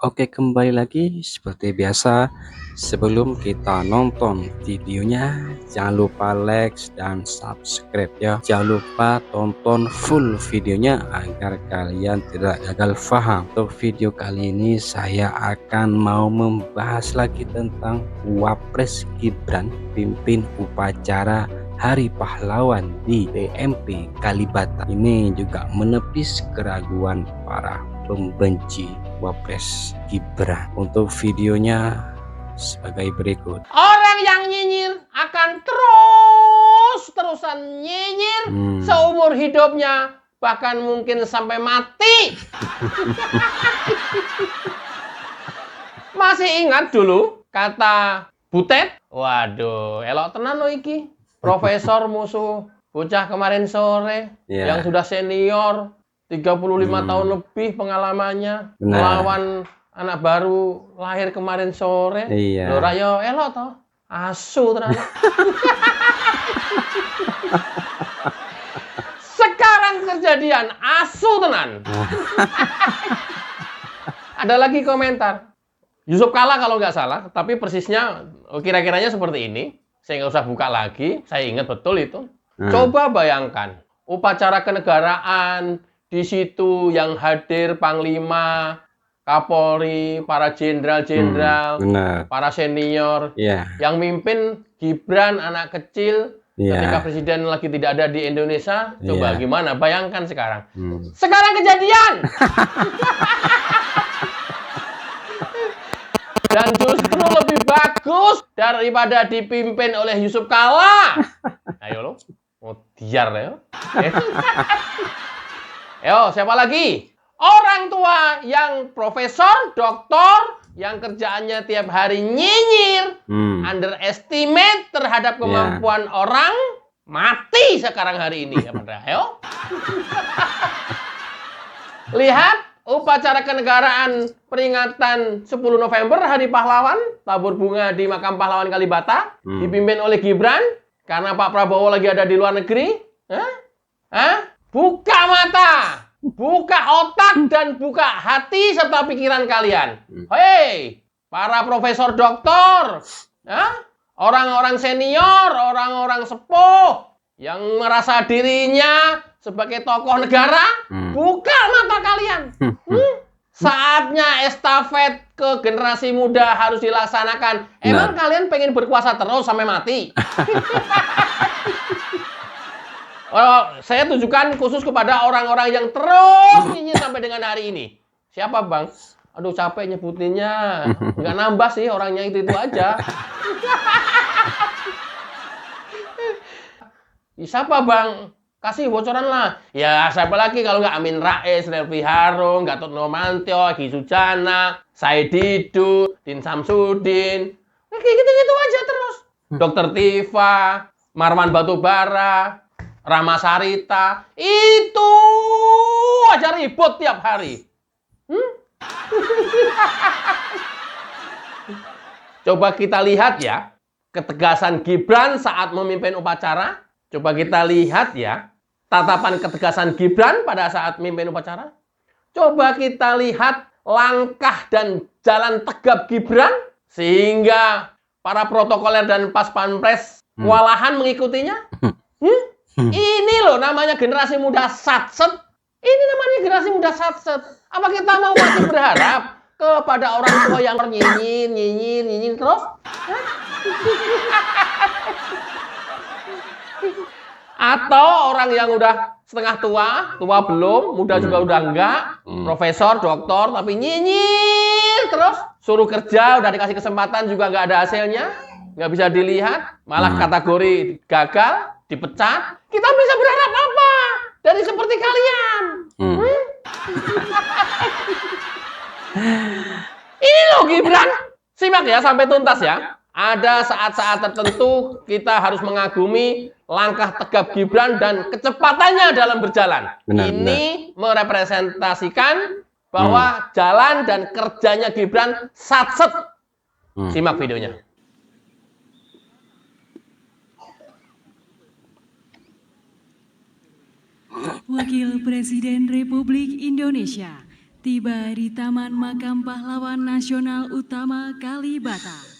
Oke, kembali lagi seperti biasa. Sebelum kita nonton videonya, jangan lupa like dan subscribe ya. Jangan lupa tonton full videonya agar kalian tidak gagal paham. Untuk video kali ini saya akan mau membahas lagi tentang Wapres Gibran pimpin upacara Hari Pahlawan di TMP Kalibata. Ini juga menepis keraguan para pembenci Wapres Gibran. Untuk videonya sebagai berikut. Orang yang nyinyir akan terus-terusan nyinyir seumur hidupnya, bahkan mungkin sampai mati. Masih ingat dulu kata Butet? Waduh, elok tenan lo iki. Profesor musuh bocah kemarin sore yang sudah senior 35 tahun lebih pengalamannya melawan anak baru lahir kemarin sore. Lho rayo elok toh. Asu tenan. Sekarang kejadian asu tenan. Ada lagi komentar. Yusuf Kalla kalau nggak salah, tapi persisnya kira-kiranya seperti ini. Saya nggak usah buka lagi, saya ingat betul itu. Coba bayangkan, upacara kenegaraan, di situ yang hadir Panglima, Kapolri, para jenderal-jenderal, para senior, yang mimpin Gibran anak kecil, ketika presiden lagi tidak ada di Indonesia. Coba gimana, bayangkan sekarang. Sekarang kejadian! Dan justru lebih bagus daripada dipimpin oleh Yusuf Kalla. Ayo lo, mau diar ya. Ayo, siapa lagi? Orang tua yang profesor, doktor, yang kerjaannya tiap hari nyinyir, underestimate terhadap kemampuan orang, mati sekarang hari ini. Ayo. Lihat. Upacara kenegaraan peringatan 10 November Hari Pahlawan, tabur bunga di Makam Pahlawan Kalibata, dipimpin oleh Gibran, karena Pak Prabowo lagi ada di luar negeri. Buka mata, buka otak, dan buka hati serta pikiran kalian. Hei, para profesor doktor, orang-orang senior, orang-orang sepuh, yang merasa dirinya sebagai tokoh negara, buka mata kalian. Saatnya estafet ke generasi muda harus dilaksanakan. Emang kalian pengen berkuasa terus sampai mati? Saya tujukan khusus kepada orang-orang yang terus nyinyir sampai dengan hari ini. Siapa bang? Aduh capek nyebutinnya. Nggak nambah sih orangnya itu aja. Siapa bang? Kasih bocoran lah. Ya, siapa lagi kalau nggak Amin Rais, Refli Harun, Gatot Nurmantio, Egy Sujana, Said Didu, Din Samsudin. Kayak gitu-gitu aja terus. Dr. Tifa, Marwan Batubara, Rama Sarita. Itu aja ribut tiap hari. Coba kita lihat ya, ketegasan Gibran saat memimpin upacara. Coba kita lihat ya, tatapan ketegasan Gibran pada saat memimpin upacara. Coba kita lihat langkah dan jalan tegap Gibran, sehingga para protokoler dan pas pampres kewalahan mengikutinya. Ini loh namanya generasi muda satset. Ini namanya generasi muda satset. Apa kita mau masih berharap kepada orang tua yang nyinyir terus? Atau orang yang udah setengah tua belum, muda juga udah enggak, profesor, doktor, tapi nyinyir terus, suruh kerja, udah dikasih kesempatan juga nggak ada hasilnya, nggak bisa dilihat, malah kategori gagal, dipecat. Kita bisa berharap apa dari seperti kalian? Ini loh Gibran, simak ya sampai tuntas ya. Ada saat-saat tertentu kita harus mengagumi langkah tegap Gibran dan kecepatannya dalam berjalan. Ini merepresentasikan bahwa jalan dan kerjanya Gibran satset. Simak videonya. Wakil Presiden Republik Indonesia tiba di Taman Makam Pahlawan Nasional Utama Kalibata.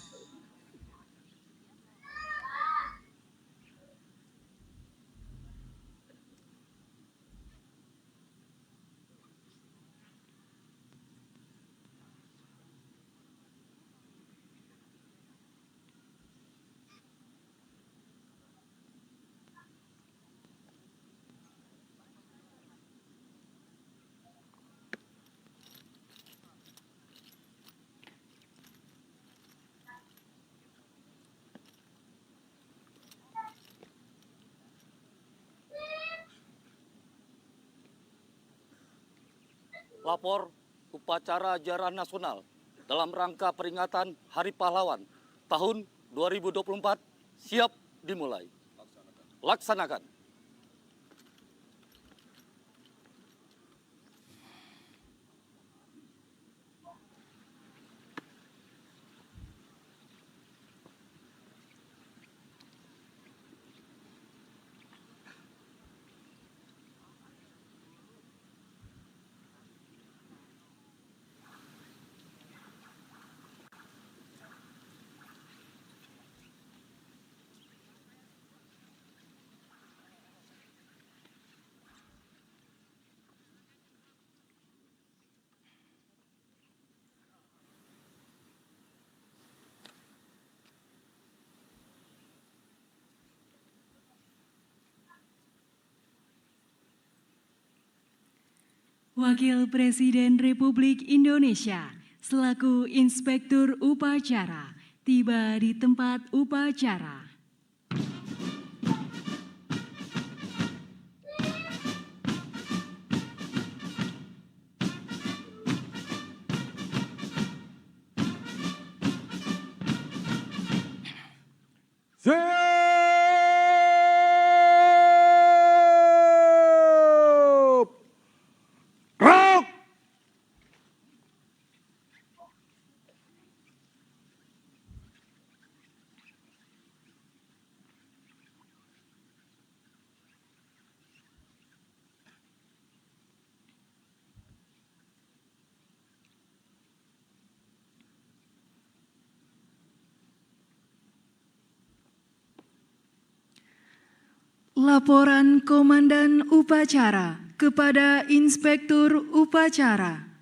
Lapor upacara Ziarah Nasional dalam rangka peringatan Hari Pahlawan tahun 2024 siap dimulai. Laksanakan. Wakil Presiden Republik Indonesia selaku Inspektur Upacara tiba di tempat upacara. Siap! Gerak! Laporan Komandan Upacara kepada Inspektur Upacara.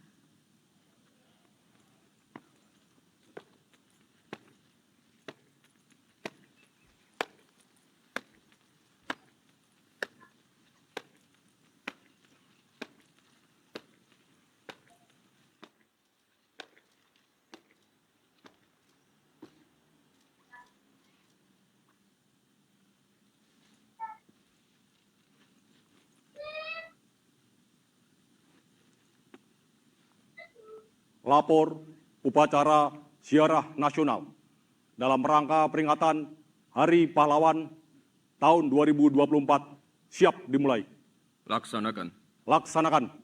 Lapor upacara Ziarah Nasional dalam rangka peringatan Hari Pahlawan tahun 2024 siap dimulai. Laksanakan. Laksanakan.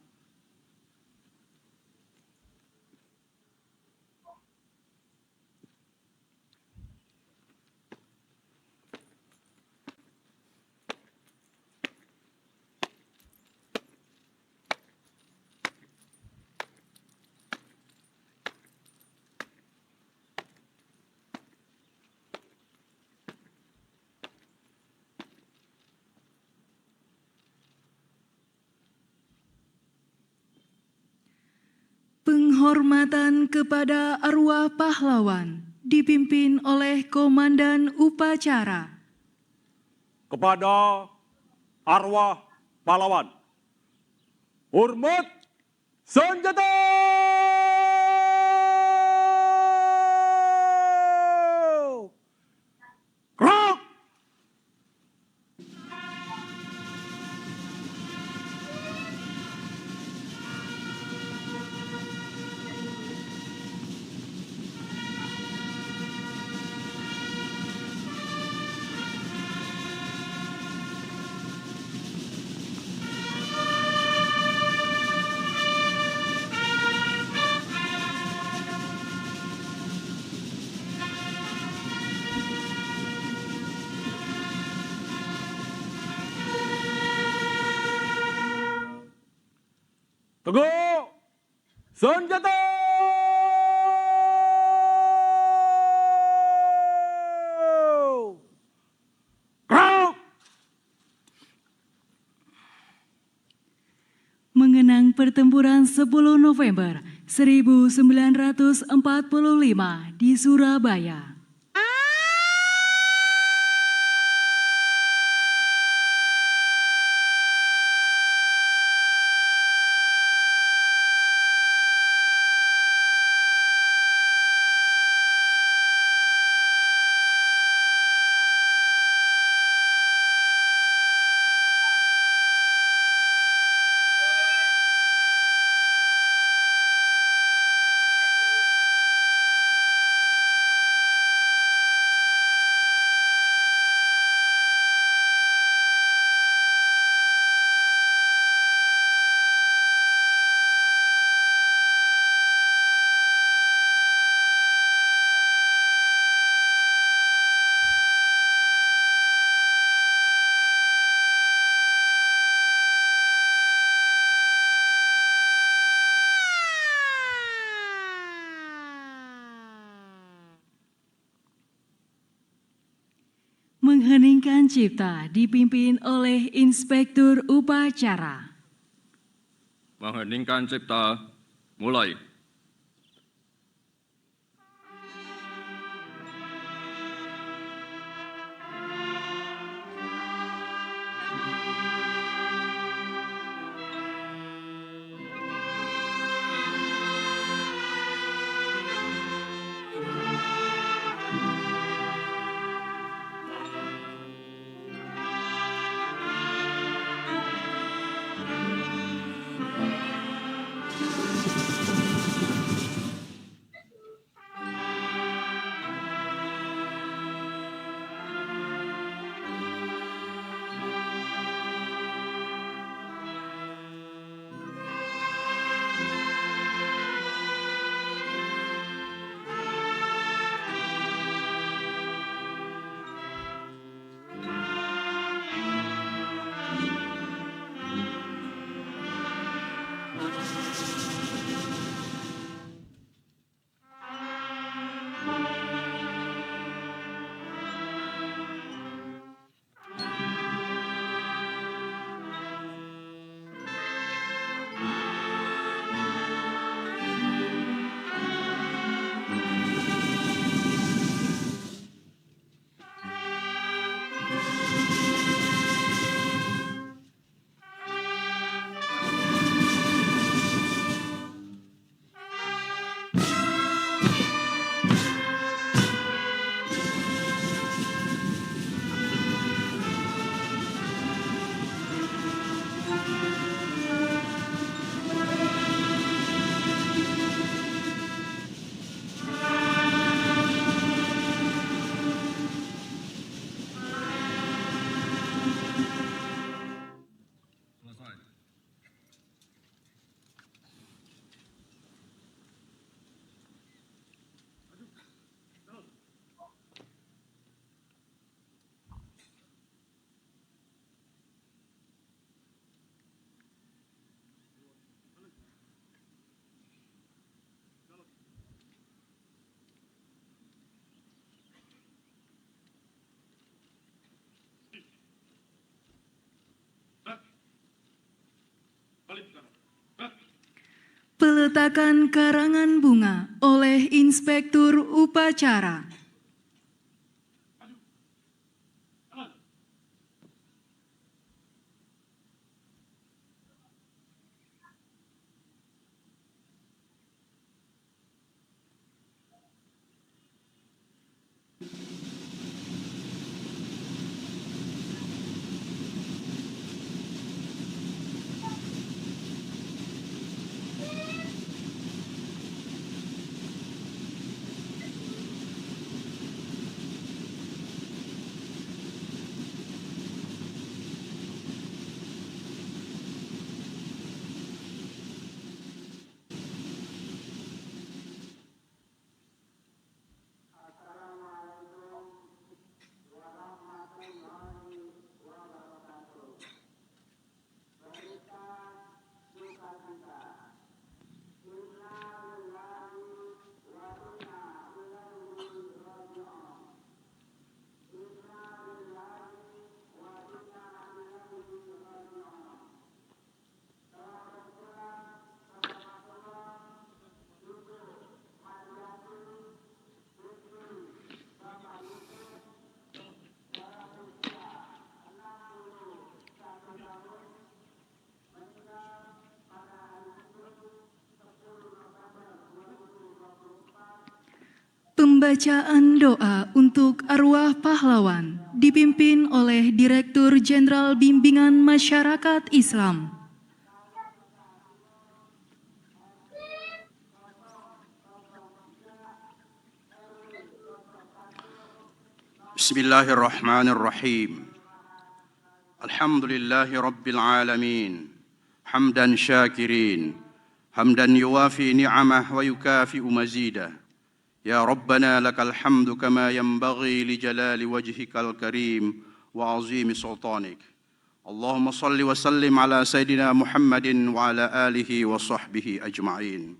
Penghormatan kepada arwah pahlawan dipimpin oleh Komandan Upacara. Kepada arwah pahlawan, hormat senjata! Gerak! Teguh! Senjata! Gerak! Mengenang pertempuran 10 November 1945 di Surabaya. Mengheningkan cipta dipimpin oleh Inspektur Upacara. Mengheningkan cipta, mulai. Peletakan karangan bunga oleh Inspektur Upacara. Pembacaan doa untuk arwah pahlawan dipimpin oleh Direktur Jenderal Bimbingan Masyarakat Islam. Bismillahirrahmanirrahim. Alhamdulillahi Rabbil Alamin. Hamdan syakirin. Hamdan yuwafi ni'amah wa yukafi'u mazidah. Ya Rabbana lakal hamdu kama yanbaghi li jalali wajhikal karim wa azimi sultanik. Allahumma salli wa sallim ala Sayyidina Muhammadin wa ala alihi wa sahbihi ajma'in.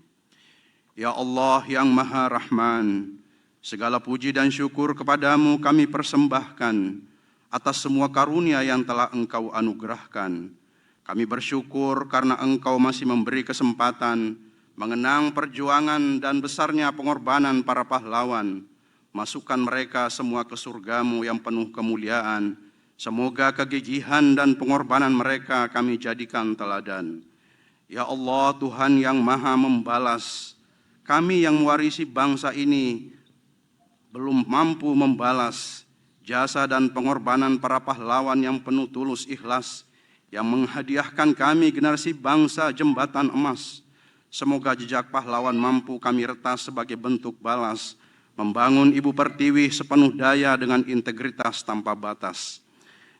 Ya Allah yang Maha Rahman, segala puji dan syukur kepadamu kami persembahkan atas semua karunia yang telah Engkau anugerahkan. Kami bersyukur karena Engkau masih memberi kesempatan mengenang perjuangan dan besarnya pengorbanan para pahlawan. Masukkan mereka semua ke surga-Mu yang penuh kemuliaan. Semoga kegigihan dan pengorbanan mereka kami jadikan teladan. Ya Allah, Tuhan yang Maha membalas, kami yang mewarisi bangsa ini belum mampu membalas jasa dan pengorbanan para pahlawan yang penuh tulus ikhlas, yang menghadiahkan kami generasi bangsa jembatan emas. Semoga jejak pahlawan mampu kami retas sebagai bentuk balas, membangun Ibu Pertiwi sepenuh daya dengan integritas tanpa batas.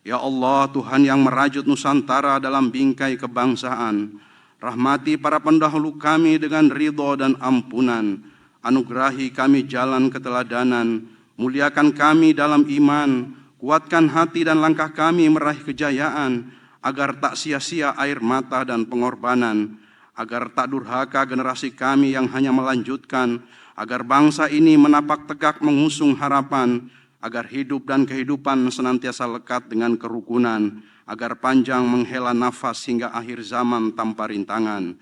Ya Allah, Tuhan yang merajut Nusantara dalam bingkai kebangsaan, rahmati para pendahulu kami dengan ridho dan ampunan, anugerahi kami jalan keteladanan, muliakan kami dalam iman, kuatkan hati dan langkah kami meraih kejayaan, agar tak sia-sia air mata dan pengorbanan, agar tak durhaka generasi kami yang hanya melanjutkan, agar bangsa ini menapak tegak mengusung harapan, agar hidup dan kehidupan senantiasa lekat dengan kerukunan, agar panjang menghela nafas hingga akhir zaman tanpa rintangan.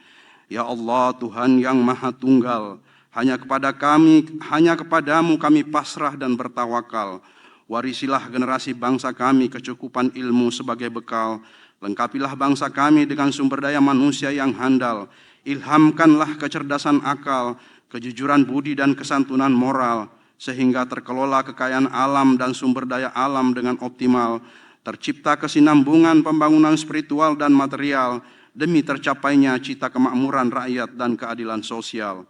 Ya Allah, Tuhan yang Maha Tunggal, hanya kepadamu kami pasrah dan bertawakal. Warisilah generasi bangsa kami kecukupan ilmu sebagai bekal. Lengkapilah bangsa kami dengan sumber daya manusia yang handal. Ilhamkanlah kecerdasan akal, kejujuran budi dan kesantunan moral, sehingga terkelola kekayaan alam dan sumber daya alam dengan optimal. Tercipta kesinambungan pembangunan spiritual dan material, demi tercapainya cita kemakmuran rakyat dan keadilan sosial.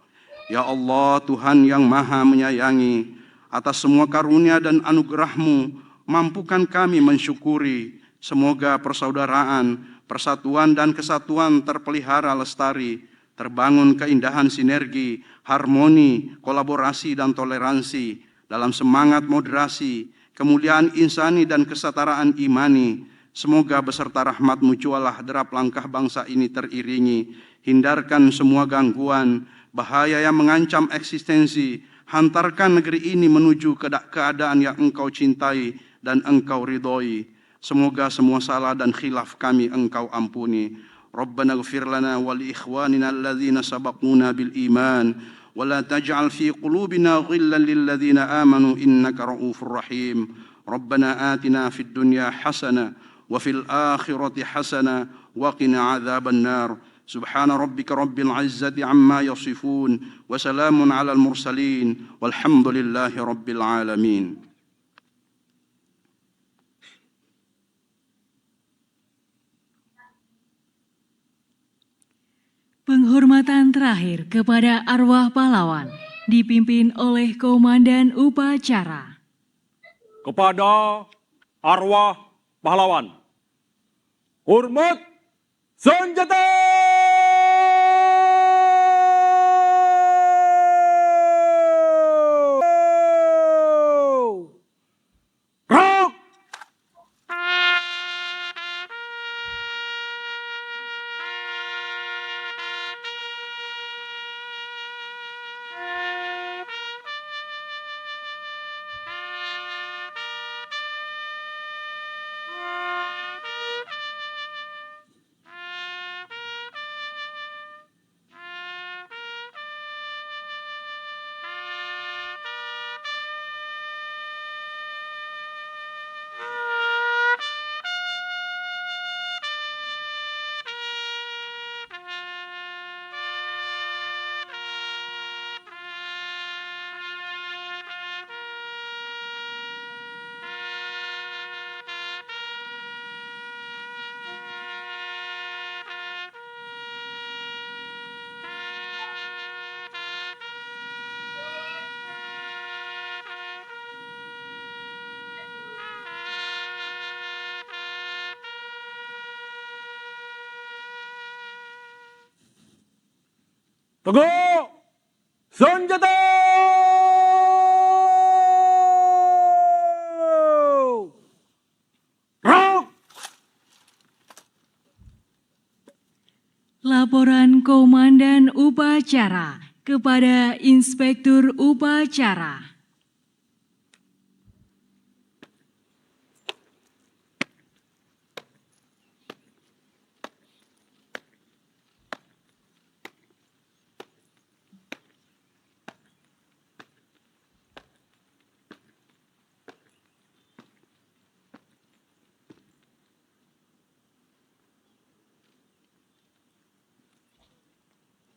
Ya Allah, Tuhan yang Maha menyayangi, atas semua karunia dan anugerah-Mu, mampukan kami mensyukuri. Semoga persaudaraan, persatuan dan kesatuan terpelihara lestari, terbangun keindahan sinergi, harmoni, kolaborasi dan toleransi, dalam semangat moderasi, kemuliaan insani dan kesetaraan imani. Semoga beserta rahmat-Mu jualah derap langkah bangsa ini teriringi. Hindarkan semua gangguan, bahaya yang mengancam eksistensi. Hantarkan negeri ini menuju keadaan yang Engkau cintai dan Engkau ridhoi. Semoga semua salah dan khilaf kami Engkau ampuni. Rabbana ighfir lana wa li ikhwanina alladhina sabaquna bil iman wa la taj'al fi qulubina ghillan lil ladzina amanu innaka ra'ufur rahim. Rabbana atina fid dunya hasanah wa fil akhirati hasanah wa qina adzaban nar. Subhana rabbika rabbil izzati amma yasifun wa salamun alal mursalin walhamdulillahi rabbil alamin. Penghormatan terakhir kepada arwah pahlawan dipimpin oleh Komandan Upacara. Kepada arwah pahlawan, hormat senjata! Gerak! Tegak! Senjata! Gerak! Laporan Komandan Upacara kepada Inspektur Upacara.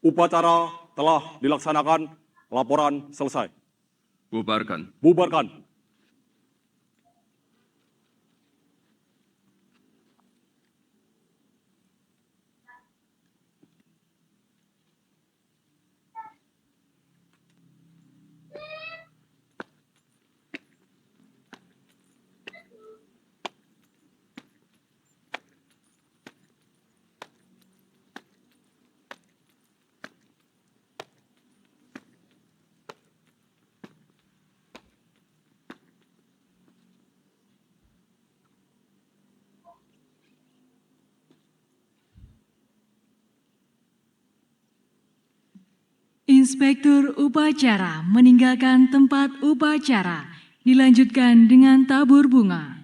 Upacara telah dilaksanakan. Laporan selesai. Bubarkan. Bubarkan. Inspektur Upacara meninggalkan tempat upacara, dilanjutkan dengan tabur bunga.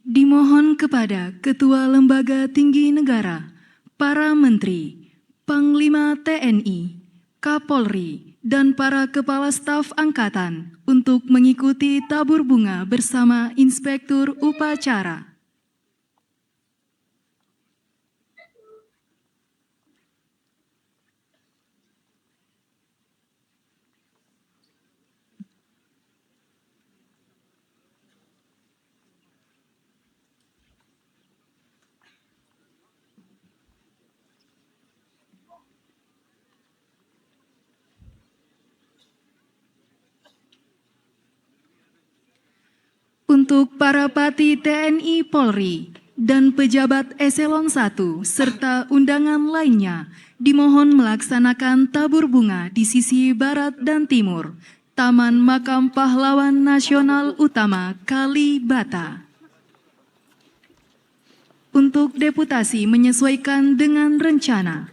Dimohon kepada Ketua Lembaga Tinggi Negara, para Menteri, Panglima TNI, Kapolri, dan para Kepala Staf Angkatan untuk mengikuti tabur bunga bersama Inspektur Upacara. Untuk para Pati TNI Polri dan pejabat eselon 1 serta undangan lainnya dimohon melaksanakan tabur bunga di sisi barat dan timur Taman Makam Pahlawan Nasional Utama Kalibata. Untuk deputasi menyesuaikan dengan rencana.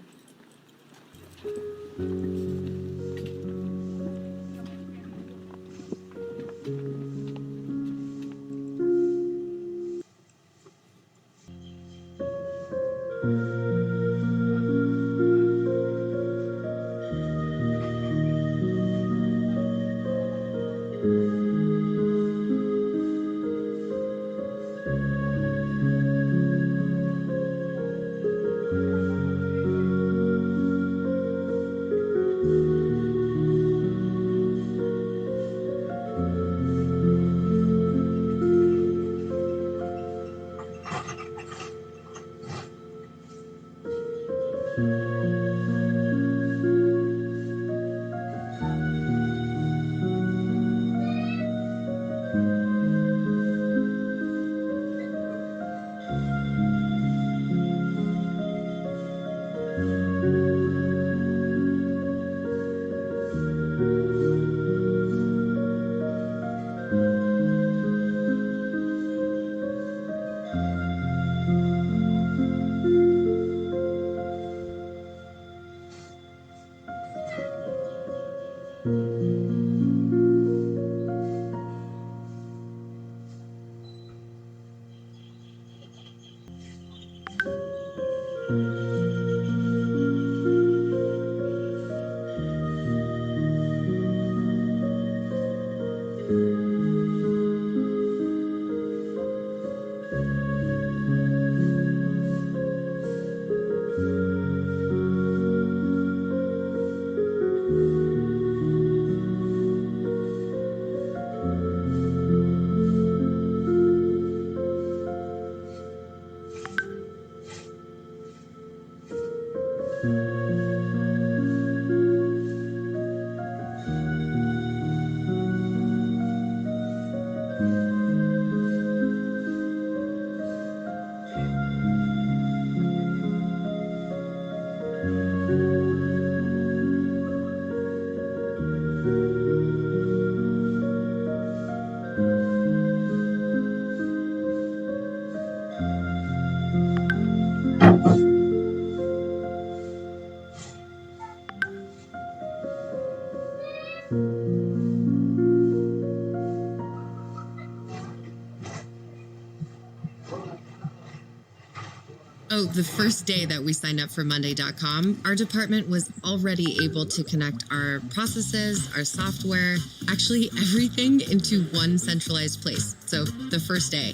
Oh, the first day that we signed up for Monday.com, our department was already able to connect our processes, our software, actually everything into one centralized place. So the first day.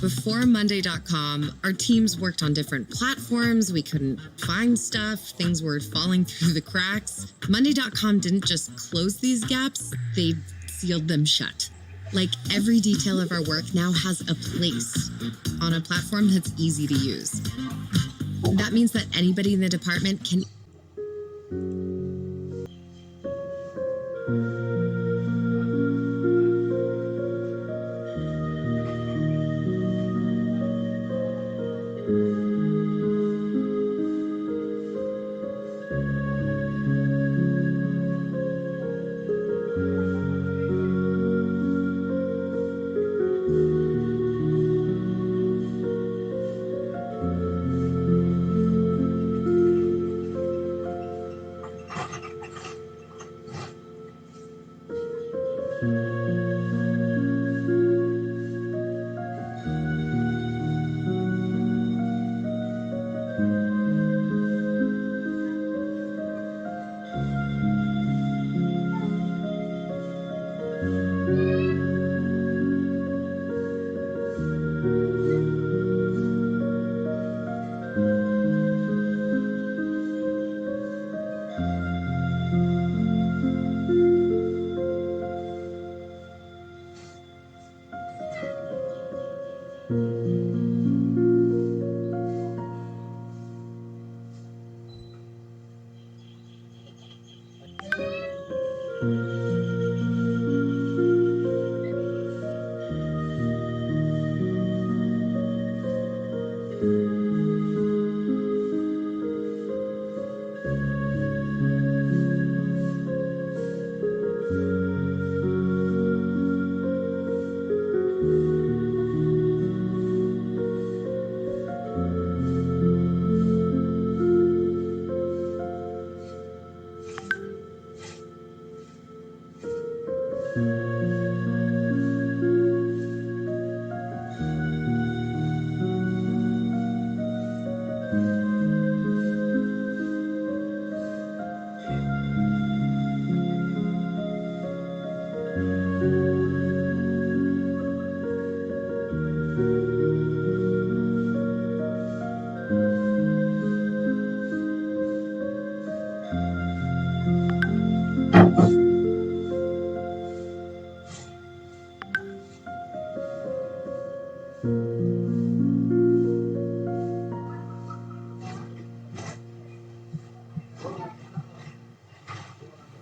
Before Monday.com, our teams worked on different platforms. We couldn't find stuff. Things were falling through the cracks. Monday.com didn't just close these gaps, they sealed them shut. Like every detail of our work now has a place on a platform that's easy to use. That means that anybody in the department can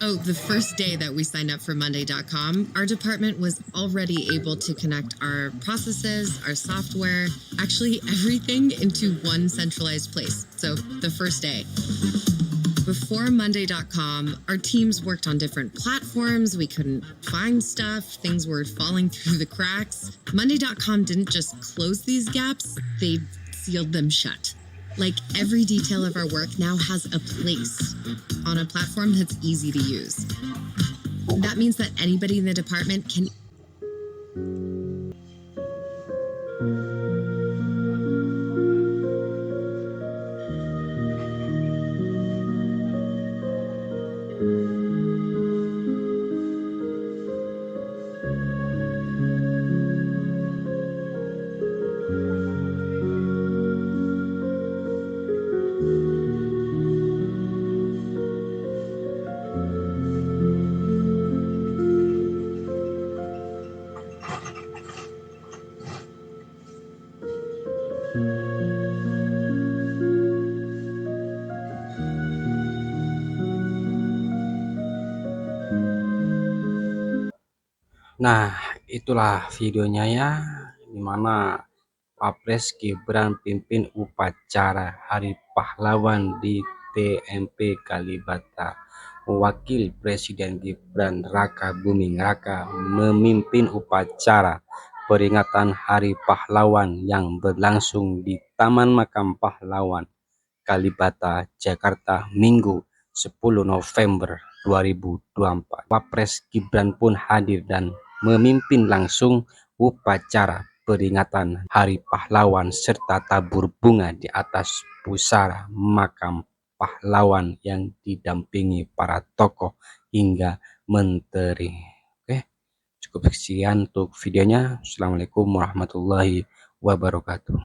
Oh, the first day that we signed up for Monday.com, our department was already able to connect our processes, our software, actually everything into one centralized place. So the first day. Before Monday.com, our teams worked on different platforms. We couldn't find stuff. Things were falling through the cracks. Monday.com didn't just close these gaps, they sealed them shut. Like every detail of our work now has a place on a platform that's easy to use. That means that anybody in the department can Nah, itulah videonya ya, dimana Wapres Gibran pimpin upacara Hari Pahlawan di TMP Kalibata. Wakil Presiden Gibran Raka Buming Raka memimpin upacara peringatan Hari Pahlawan yang berlangsung di Taman Makam Pahlawan, Kalibata, Jakarta, Minggu 10 November 2024. Wapres Gibran pun hadir dan memimpin langsung upacara peringatan Hari Pahlawan serta tabur bunga di atas pusara makam pahlawan yang didampingi para tokoh hingga menteri. Oke, cukup sekian untuk videonya. Assalamualaikum warahmatullahi wabarakatuh.